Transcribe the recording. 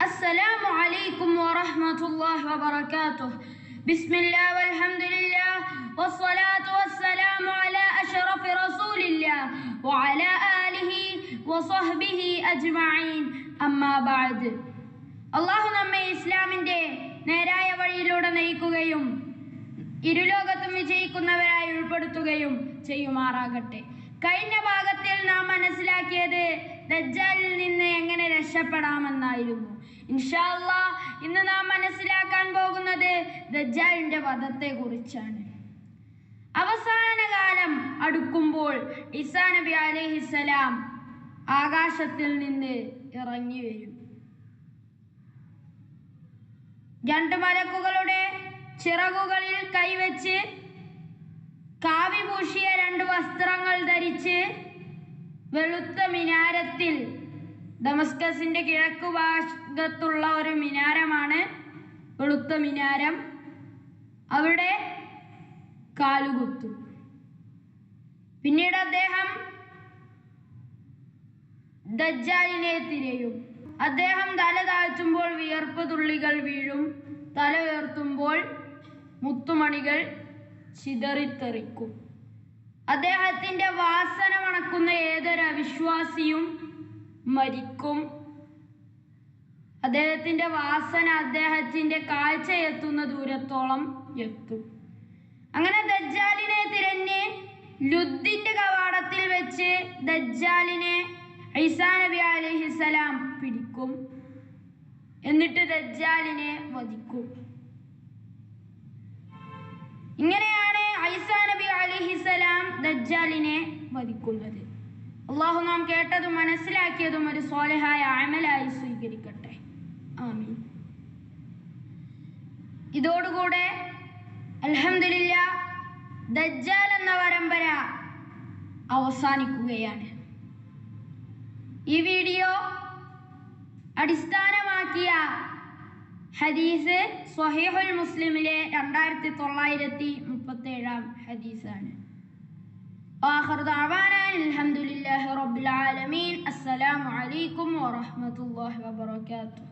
السلام عليكم ورحمة الله وبركاته. بسم الله والحمد لله والصلاة والسلام على أشرف رسول الله وعلى آله وصحبه أجمعين. أما بعد. അള്ളാഹു നമ്മെ ഇസ്ലാമിൻ്റെ നേരായ വഴിയിലൂടെ നയിക്കുകയും ഇരുലോകത്തും വിജയിക്കുന്നവരായി ഉൾപ്പെടുത്തുകയും ചെയ്യുമാറാകട്ടെ. കഴിഞ്ഞ ഭാഗത്തിൽ നാം മനസ്സിലാക്കിയത് ദജ്ജാലിൽ നിന്ന് എങ്ങനെ രക്ഷപ്പെടാമെന്നായിരുന്നു. ഇൻഷാ അല്ലാഹ് ഇന്ന് നാം മനസ്സിലാക്കാൻ പോകുന്നത് ദജ്ജാലിന്റെ വധത്തെ കുറിച്ചാണ്. അവസാന കാലം അടുക്കുമ്പോൾ ഈസാ നബി അലൈഹിസ്സലാം ആകാശത്തിൽ നിന്ന് ഇറങ്ങി വരും. രണ്ട് മലക്കുകളുടെ ചിറകുകളിൽ കൈവച്ച് കാവി പൂശിയ രണ്ട് വസ്ത്രങ്ങൾ ധരിച്ച് വെളുത്ത മിനാരത്തിൽ, ദമസ്കസിന്റെ കിഴക്കു ഭാഗത്തുള്ള ഒരു മിനാരമാണ് വെളുത്ത മിനാരം, അവിടെ കാലുകുത്തും. പിന്നീട് അദ്ദേഹം ദജ്ജാലിനെ തിരയും. അദ്ദേഹം തല താഴ്ത്തുമ്പോൾ വിയർപ്പ് തുള്ളികൾ വീഴും, തല ഉയർത്തുമ്പോൾ മുത്തുമണികൾ ചിതറിത്തെറിക്കും. അദ്ദേഹത്തിന്റെ വാസന മണക്കുന്ന ഏതൊരു അവിശ്വാസിയും മരിക്കും. അദ്ദേഹത്തിന്റെ വാസന അദ്ദേഹത്തിന്റെ കാഴ്ച എത്തുന്ന ദൂരത്തോളം എത്തും. അങ്ങനെ ദജ്ജാലിനെ തിരഞ്ഞ് ലുദ്ദിന്റെ കവാടത്തിൽ വെച്ച് ദജ്ജാലിനെ ഈസാ നബി അലൈഹിസ്സലാം പിടിക്കും. എന്നിട്ട് ദജ്ജാലിനെ വധിക്കും. ഇങ്ങനെയാണ് ഈസാ നബി അലൈഹിസ്സലാം ദജ്ജാലിനെ വധിക്കുന്നത്. അള്ളാഹു നാം കേട്ടതും മനസ്സിലാക്കിയതും ഒരു സ്വാലിഹായ അമലായി സ്വീകരിക്കട്ടെ. ആമീൻ. ഇതോടുകൂടെ അൽഹംദുലില്ലാഹ് ദജ്ജാൽ എന്ന പരമ്പര അവസാനിക്കുകയാണ്. ഈ വീഡിയോ അടിസ്ഥാനമാക്കിയ ഹദീസ് സ്വഹീഹുൽ മുസ്ലിമിലെ 2937 ഹദീസാണ്. ആഖിറു ദഅവാനാ അൽഹംദുലില്ലാഹി റബ്ബിൽ ആലമീൻ. അസ്സലാമു അലൈക്കും വറഹ്മത്തുള്ളാഹി വബറകാതുഹു.